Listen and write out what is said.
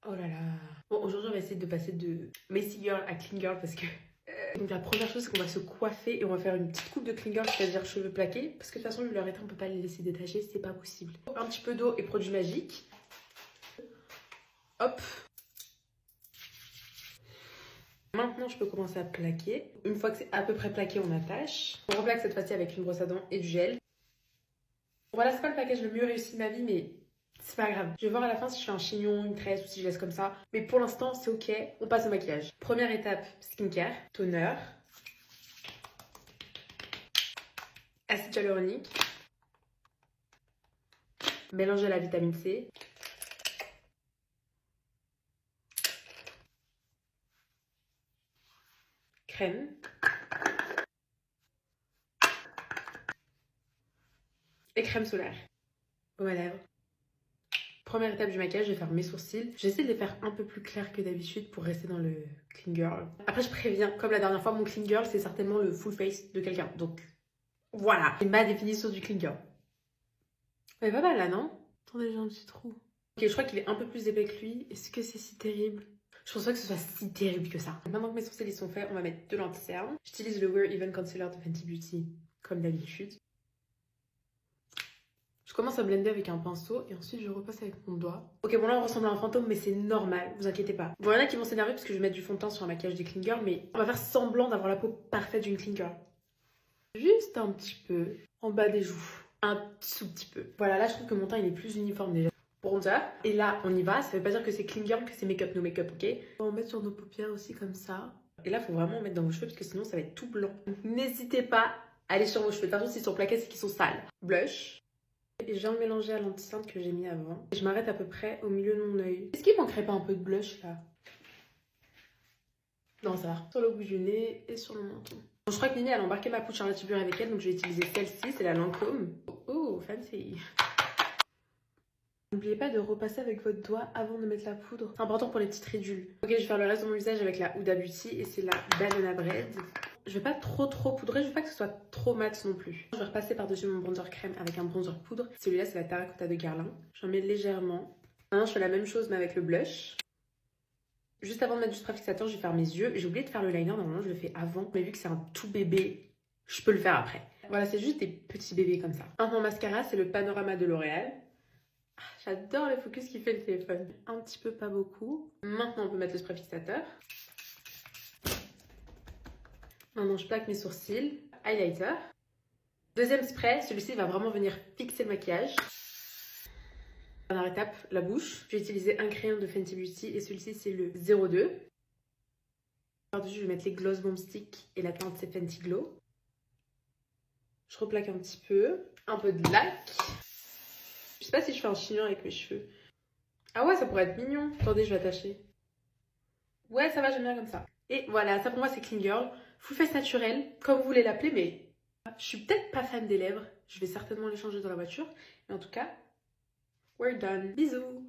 Oh là là. Bon, aujourd'hui, on va essayer de passer de Messy Girl à Clean Girl parce que... Donc la première chose, c'est qu'on va se coiffer et on va faire une petite coupe de Clean Girl, c'est-à-dire cheveux plaqués. Parce que de toute façon, vu leur état, on peut pas les laisser détacher, c'est pas possible. Un petit peu d'eau et produit magique. Hop. Maintenant, je peux commencer à plaquer. Une fois que c'est à peu près plaqué, on attache. On replaque cette fois-ci avec une brosse à dents et du gel. Voilà, c'est pas le package le mieux réussi de ma vie, mais c'est pas grave. Je vais voir à la fin si je fais un chignon, une tresse ou si je laisse comme ça. Mais pour l'instant, c'est ok. On passe au maquillage. Première étape, skincare, toner, acide hyaluronique, mélanger la vitamine C, crème et crème solaire. Baume à lèvres. Première étape du maquillage, je vais faire mes sourcils. J'essaie de les faire un peu plus clairs que d'habitude pour rester dans le clean girl. Après, je préviens, comme la dernière fois, mon clean girl, c'est certainement le full face de quelqu'un. Donc, voilà, c'est ma définition du clean girl. Mais pas mal là, non? Attendez, j'ai un petit trou. Ok, je crois qu'il est un peu plus épais que lui. Est-ce que c'est si terrible? Je pense pas que ce soit si terrible que ça. Maintenant que mes sourcils ils sont faits, on va mettre de l'anti-cerne. J'utilise le Wear Even Concealer de Fenty Beauty, comme d'habitude. Je commence à blender avec un pinceau et ensuite je repasse avec mon doigt. Ok, bon là on ressemble à un fantôme, mais c'est normal, vous inquiétez pas. Bon, il y en a qui vont s'énerver parce que je vais mettre du fond de teint sur un maquillage de clean girl, mais on va faire semblant d'avoir la peau parfaite d'une clean girl. Juste un petit peu en bas des joues. Un tout petit peu. Voilà, là je trouve que mon teint il est plus uniforme déjà. Bronzer. Et là on y va, ça veut pas dire que c'est clean girl, que c'est make-up, no make-up, ok? On va en mettre sur nos paupières aussi comme ça. Et là faut vraiment en mettre dans vos cheveux parce que sinon ça va être tout blanc. N'hésitez pas à aller sur vos cheveux. De toute façon s'ils sont plaqués c'est qu'ils sont sales. Blush. Et je viens de mélanger à l'anti-cerne que j'ai mis avant. Et je m'arrête à peu près au milieu de mon œil. Est-ce qu'il manquerait pas un peu de blush là? Non, ça va. Sur le bout du nez et sur le menton. Bon, je crois que Nini elle a embarqué ma poudre Charlotte Tilbury avec elle, donc je vais utiliser celle-ci, c'est la Lancôme. Oh, fancy. N'oubliez pas de repasser avec votre doigt avant de mettre la poudre. C'est important pour les petites ridules. Ok, je vais faire le reste de mon visage avec la Huda Beauty et c'est la Banana Bread. Je vais pas trop poudrer, je veux pas que ce soit trop mat non plus. Je vais repasser par-dessus mon bronzer crème avec un bronzer poudre. Celui-là, c'est la Terracotta de Guerlain. J'en mets légèrement. Maintenant, je fais la même chose mais avec le blush. Juste avant de mettre du spray fixateur, je vais faire mes yeux. J'ai oublié de faire le liner, normalement je le fais avant. Mais vu que c'est un tout bébé, je peux le faire après. Voilà, c'est juste des petits bébés comme ça. Un mon mascara, c'est le Panorama de L'Oréal. J'adore le focus qui fait le téléphone. Un petit peu, pas beaucoup. Maintenant, on peut mettre le spray fixateur. Maintenant, je plaque mes sourcils. Highlighter. Deuxième spray, celui-ci va vraiment venir fixer le maquillage. Dernière étape, la bouche. Je vais utiliser un crayon de Fenty Beauty et celui-ci, c'est le 02. Par-dessus, je vais mettre les Gloss Bomb Stick et la teinte, c'est Fenty Glow. Je replaque un petit peu. Un peu de lac. Je sais pas si je fais un chignon avec mes cheveux. Ah ouais, ça pourrait être mignon. Attendez, je vais attacher. Ouais, ça va, j'aime bien comme ça. Et voilà, ça pour moi c'est clean girl. Full face naturel, comme vous voulez l'appeler, mais je suis peut-être pas fan des lèvres. Je vais certainement les changer dans la voiture. Mais en tout cas, we're done. Bisous.